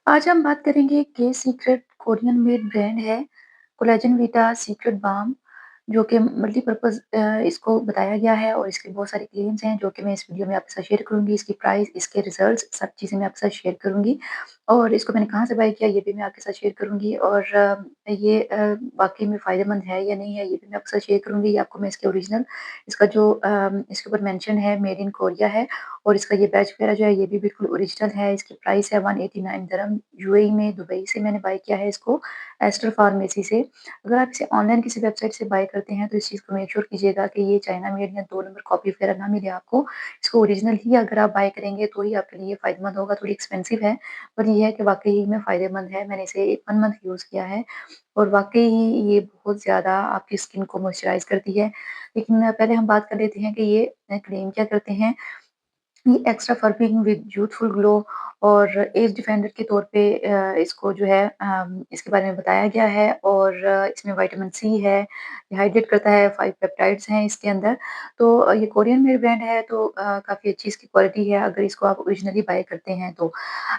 आज हम बात करेंगे के सीक्रेट कोरियन मेड ब्रांड है, कोलेजन वीटा सीक्रेट बाल्म जो कि मल्टीपर्पज़ इसको बताया गया है और इसके बहुत सारे क्लेम्स हैं जो कि मैं इस वीडियो में आपके साथ शेयर करूँगी। इसकी प्राइस, इसके रिज़ल्ट्स सब चीज़ें मैं आपके साथ शेयर करूँगी और इसको मैंने कहाँ से बाय किया ये भी मैं आपके साथ शेयर करूँगी और ये वाक़ई में फ़ायदेमंद है या नहीं है ये भी मैं आपके साथ शेयर करूँगी। आपको मैं इसके ओरिजिनल इसका जो इसके ऊपर मेंशन है मेड इन कोरिया है और इसका ये बैच वगैरह जो है ये भी बिल्कुल ओरिजिनल है। इसकी प्राइस है 189 दिरहम यूएई में दुबई से मैंने बाय किया है इसको एस्टर फार्मेसी से। अगर आप इसे ऑनलाइन किसी वेबसाइट से बाय करते हैं तो इस चीज़ को मेक श्योर कीजिएगा कि ये चाइना मेड या 2 नंबर कॉपी वगैरह ना मिले आपको। इसको ओरिजिनल ही अगर आप बाय करेंगे तो ही आपके लिए फ़ायदेमंद होगा, थोड़ी एक्सपेंसिव है पर ये है कि वाक़ई में फ़ायदेमंद है। मैंने इसे 1 मंथ यूज़ किया है और वाक़ई ही ये बहुत ज़्यादा आपकी स्किन को मॉइस्चराइज़ करती है। लेकिन पहले हम बात कर लेते हैं कि ये क्लेम क्या करते हैं। ये एक्स्ट्रा फर्बिंग विद यूथफुल ग्लो और एज डिफेंडर के तौर पे इसको जो है इसके बारे में बताया गया है और इसमें विटामिन सी है, ये हाइड्रेट करता है, 5 पेप्टाइड्स हैं इसके अंदर। तो ये कोरियन मेड ब्रांड है तो काफ़ी अच्छी इसकी क्वालिटी है अगर इसको आप ओरिजिनली बाय करते हैं तो।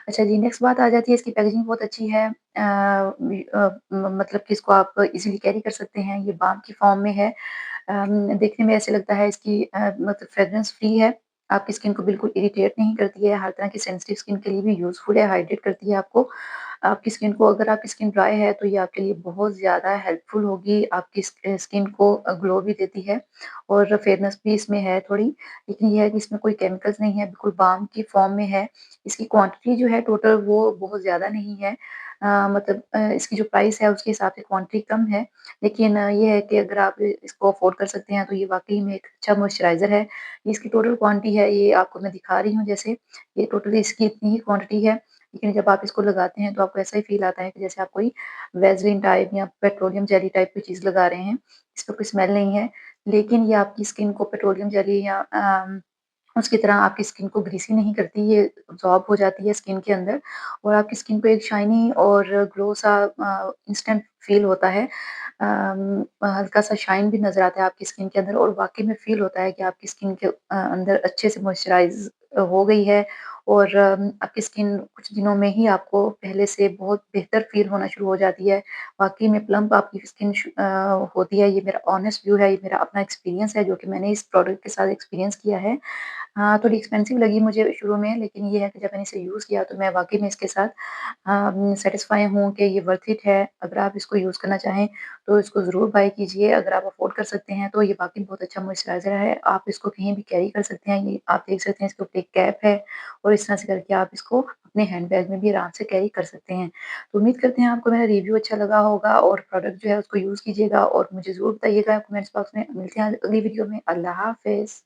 अच्छा जी, नेक्स्ट बात आ जाती है इसकी पैकेजिंग बहुत अच्छी है। मतलब कि इसको आप इज़िली कैरी कर सकते हैं, ये बाल्म की फॉर्म में है। देखने में ऐसे लगता है इसकी मतलब फ्रेग्रेंस फ्री है, आपकी स्किन को बिल्कुल इरिटेट नहीं करती है, हर तरह की सेंसिटिव स्किन के लिए भी यूज़फुल है, हाइड्रेट करती है आपको। आपकी स्किन को अगर आपकी स्किन ड्राई है तो ये आपके लिए बहुत ज़्यादा हेल्पफुल होगी, आपकी स्किन को ग्लो भी देती है और फेयरनेस भी इसमें है थोड़ी, लेकिन ये है कि इसमें कोई केमिकल्स नहीं है, बिल्कुल बाल्म की फॉर्म में है। इसकी क्वांटिटी जो है टोटल वो बहुत ज़्यादा नहीं है। मतलब इसकी जो प्राइस है उसके हिसाब से क्वांटिटी कम है, लेकिन ये है कि अगर आप इसको अफ़ोर्ड कर सकते हैं तो ये वाक़ई में एक अच्छा मॉइस्चराइज़र है। इसकी टोटल क्वांटिटी है ये आपको मैं दिखा रही हूँ जैसे, ये टोटली इसकी इतनी ही क्वांटिटी है, लेकिन जब आप इसको लगाते हैं तो आपको ऐसा ही फ़ील आता है कि जैसे आप कोई वैज़लीन टाइप या पेट्रोलियम जेली टाइप की चीज़ लगा रहे हैं। इसमें कोई स्मेल नहीं है, लेकिन ये आपकी स्किन को पेट्रोलियम जेली या उसकी तरह आपकी स्किन को ग्रीसी नहीं करती, ये अब्ज़ॉर्ब हो जाती है स्किन के अंदर और आपकी स्किन को एक शाइनी और ग्लो सा इंस्टेंट फ़ील होता है। हल्का-सा शाइन भी नज़र आता है आपकी स्किन के अंदर और वाक़ई में फ़ील होता है कि आपकी स्किन के अंदर अच्छे से मॉइस्चराइज़ हो गई है और आपकी स्किन कुछ दिनों में ही आपको पहले से बहुत बेहतर फ़ील होना शुरू हो जाती है। वाक़ई में प्लम्प आपकी स्किन होती है, ये मेरा ऑनेस्ट व्यू है, ये मेरा अपना एक्सपीरियंस है जो कि मैंने इस प्रोडक्ट के साथ एक्सपीरियंस किया है। हाँ, थोड़ी एक्सपेंसिव लगी मुझे शुरू में, लेकिन ये है कि जब मैंने इसे यूज़ किया तो मैं वाक़ई में इसके साथ सैटिस्फाई हूँ कि ये वर्थ इट है। अगर आप इसको यूज़ करना चाहें तो इसको ज़रूर बाय कीजिए। अगर आप अफ़ोर्ड कर सकते हैं तो ये वाक़ई बहुत अच्छा मॉइस्चराइज़र है। आप इसको कहीं भी कैरी कर सकते हैं। ये आप देख सकते हैं इसके ऊपर एक कैप है और इस तरह से करके आप इसको अपने हैंड बैग में भी आराम से कैरी कर सकते हैं। तो उम्मीद करते हैं आपको मेरा रिव्यू अच्छा लगा होगा और प्रोडक्ट जो है उसको यूज़ कीजिएगा और मुझे ज़रूर बताइएगा कमेंट्स बॉक्स में। मिलते हैं अगली वीडियो में। अल्लाह हाफ़िज़।